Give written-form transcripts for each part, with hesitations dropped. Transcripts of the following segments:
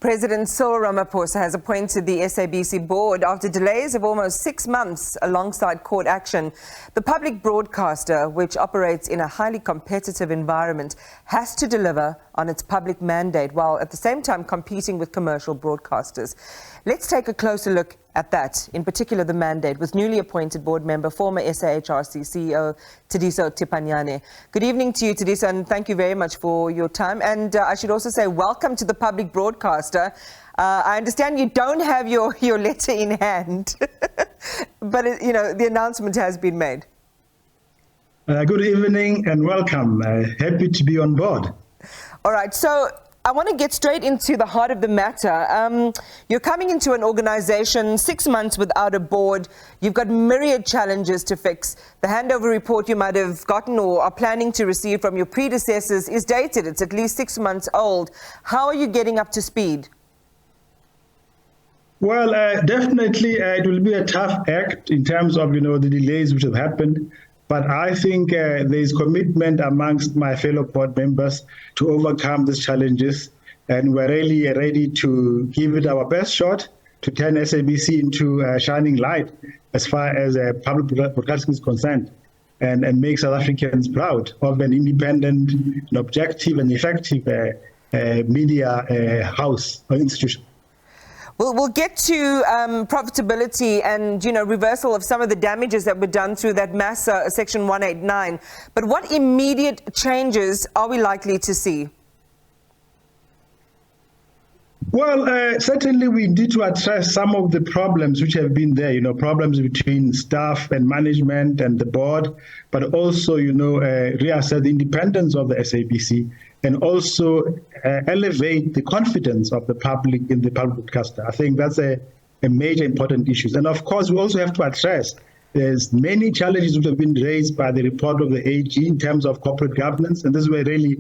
President Cyril Ramaphosa has appointed the SABC board after delays of almost 6 months alongside court action. The public broadcaster, which operates in a highly competitive environment, has to deliver on its public mandate while at the same time competing with commercial broadcasters. Let's take a closer look at that, in particular the mandate, with newly appointed board member, former SAHRC CEO Tsheliso Thipanyane. Good evening to you, Tsheliso, and thank you very much for your time. And I should also say welcome to the public broadcaster. I understand you don't have your letter in hand, but the announcement has been made. Good evening and welcome. Happy to be on board. All right, so I want to get straight into the heart of the matter. You're coming into an organization 6 months without a board. You've got myriad challenges to fix. The handover report you might have gotten or are planning to receive from your predecessors is dated. It's at least 6 months old. How are you getting up to speed? Well, definitely it will be a tough act in terms of, the delays which have happened. But I think there is commitment amongst my fellow board members to overcome these challenges. And we're really ready to give it our best shot to turn SABC into a shining light as far as public broadcasting is concerned and make South Africans proud of an independent, and objective and effective media house or institution. We'll get to profitability and, reversal of some of the damages that were done through that mass Section 189. But what immediate changes are we likely to see? Well, certainly we need to address some of the problems which have been there, problems between staff and management and the board, but also, reassert the independence of the SABC and also elevate the confidence of the public in the public broadcaster. I think that's a major important issue. And of course, we also have to address there's many challenges which have been raised by the report of the AG in terms of corporate governance. And this is where really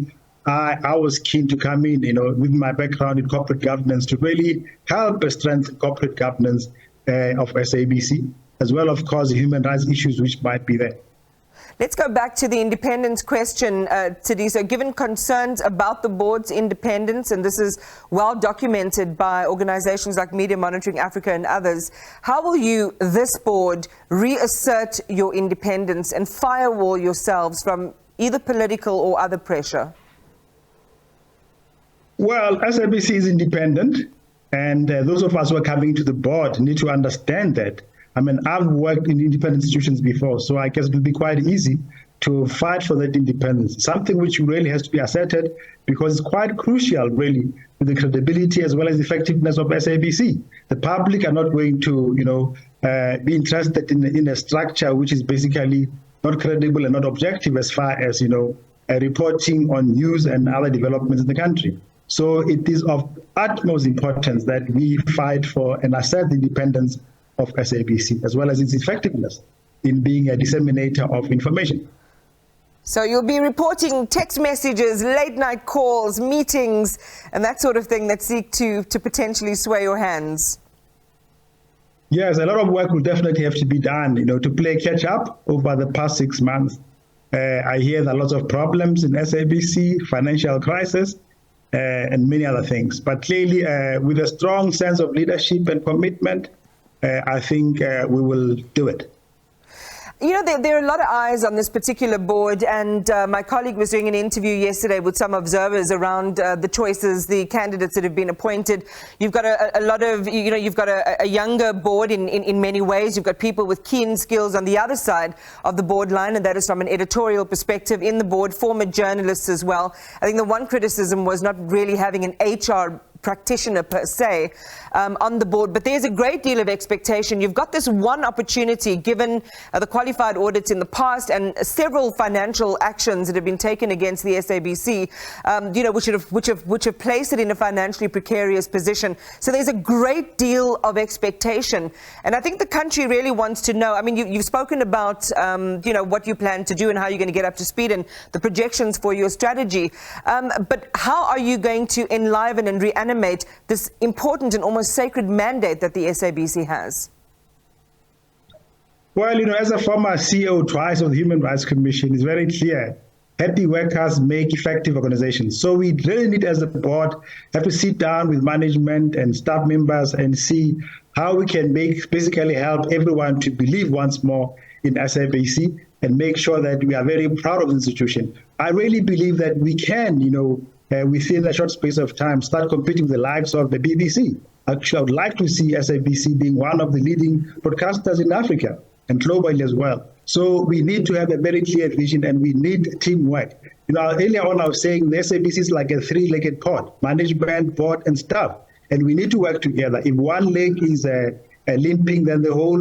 I was keen to come in, with my background in corporate governance to really help strengthen corporate governance of SABC, as well, of course, the human rights issues which might be there. Let's go back to the independence question, Tsheliso. Given concerns about the board's independence, and this is well documented by organizations like Media Monitoring Africa and others, how will you, this board, reassert your independence and firewall yourselves from either political or other pressure? Well, SABC is independent, and those of us who are coming to the board need to understand that. I've worked in independent institutions before, so I guess it will be quite easy to fight for that independence, something which really has to be asserted because it's quite crucial, really, to the credibility as well as effectiveness of SABC. The public are not going to, be interested in a structure which is basically not credible and not objective as far as, reporting on news and other developments in the country. So it is of utmost importance that we fight for and assert the independence of SABC, as well as its effectiveness in being a disseminator of information. So you'll be reporting text messages, late night calls, meetings, and that sort of thing that seek to potentially sway your hands. Yes, a lot of work will definitely have to be done, to play catch up over the past 6 months. I hear there are lots of problems in SABC, financial crisis, and many other things. But clearly, with a strong sense of leadership and commitment, I think we will do it. There are a lot of eyes on this particular board, and my colleague was doing an interview yesterday with some observers around the choices, the candidates that have been appointed. You've got a lot of, you've got a younger board in many ways. You've got people with keen skills on the other side of the board line, and that is from an editorial perspective in the board, former journalists as well. I think the one criticism was not really having an HR practitioner per se on the board, but there's a great deal of expectation. You've got this one opportunity given the qualified audits in the past and several financial actions that have been taken against the SABC, which have placed it in a financially precarious position. So there's a great deal of expectation, and I think the country really wants to know. You've spoken about what you plan to do and how you're going to get up to speed and the projections for your strategy, but how are you going to enliven and reanimate this important and almost sacred mandate that the SABC has? Well, as a former CEO twice of the Human Rights Commission, it's very clear happy workers make effective organizations. So we really need, as a board, have to sit down with management and staff members and see how we can basically help everyone to believe once more in SABC and make sure that we are very proud of the institution. I really believe that we can, within a short space of time, start competing with the likes of the BBC. Actually, I would like to see SABC being one of the leading broadcasters in Africa and globally as well. So we need to have a very clear vision, and we need teamwork. Earlier on I was saying the SABC is like a three-legged pod: management, board, and staff. And we need to work together. If one leg is limping, then the whole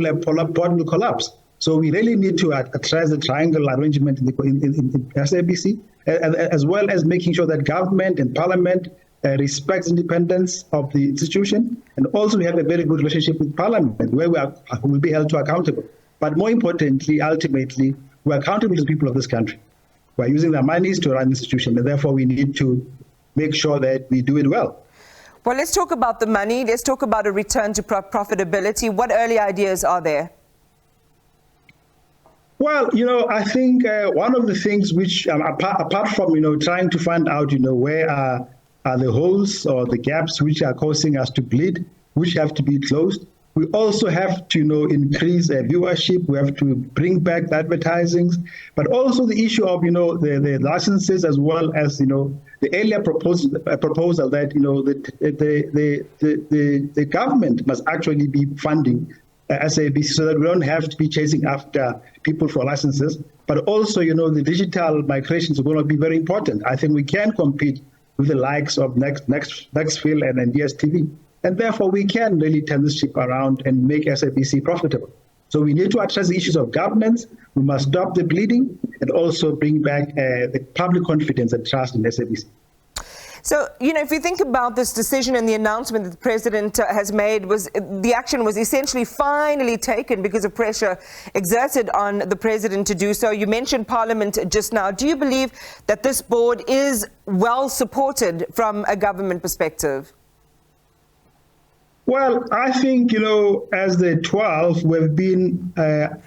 pod will collapse. So we really need to address the triangle arrangement in SABC, as well as making sure that government and parliament respects independence of the institution, and also we have a very good relationship with parliament, where we will be held to accountable. But more importantly, ultimately, we're accountable to the people of this country. We're using their monies to run the institution, and therefore we need to make sure that we do it well. Well, let's talk about the money. Let's talk about a return to profitability. What early ideas are there? Well, I think one of the things which, apart from, trying to find out, where are the holes or the gaps which are causing us to bleed, which have to be closed, we also have to, increase viewership. We have to bring back the advertisings, but also the issue of, the licenses, as well as, the earlier proposal that, the government must actually be funding SABC, so that we don't have to be chasing after people for licenses. But also, the digital migrations are going to be very important. I think we can compete with the likes of Nextfil and DSTV. And therefore, we can really turn this ship around and make SABC profitable. So we need to address the issues of governance. We must stop the bleeding and also bring back the public confidence and trust in SABC. So, if you think about this decision and the announcement that the president has made, the action was essentially finally taken because of pressure exerted on the president to do so. You mentioned Parliament just now. Do you believe that this board is well supported from a government perspective? Well, I think, as the 12, we've been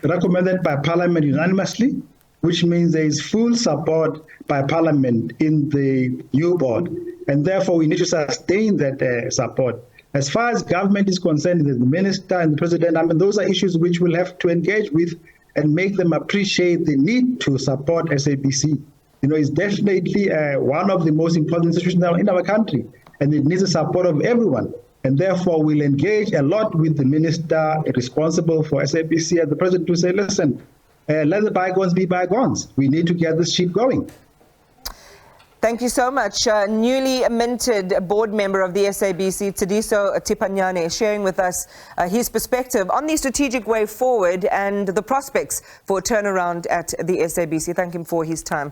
recommended by Parliament unanimously, which means there is full support by Parliament in the new board. And therefore, we need to sustain that support. As far as government is concerned, the minister and the president, those are issues which we'll have to engage with and make them appreciate the need to support SABC. It's definitely one of the most important institutions in our country, and it needs the support of everyone. And therefore, we'll engage a lot with the minister responsible for SABC and the president to say, listen, let the bygones be bygones. We need to get this ship going. Thank you so much. Newly minted board member of the SABC, Tsheliso Thipanyane, sharing with us his perspective on the strategic way forward and the prospects for a turnaround at the SABC. Thank him for his time.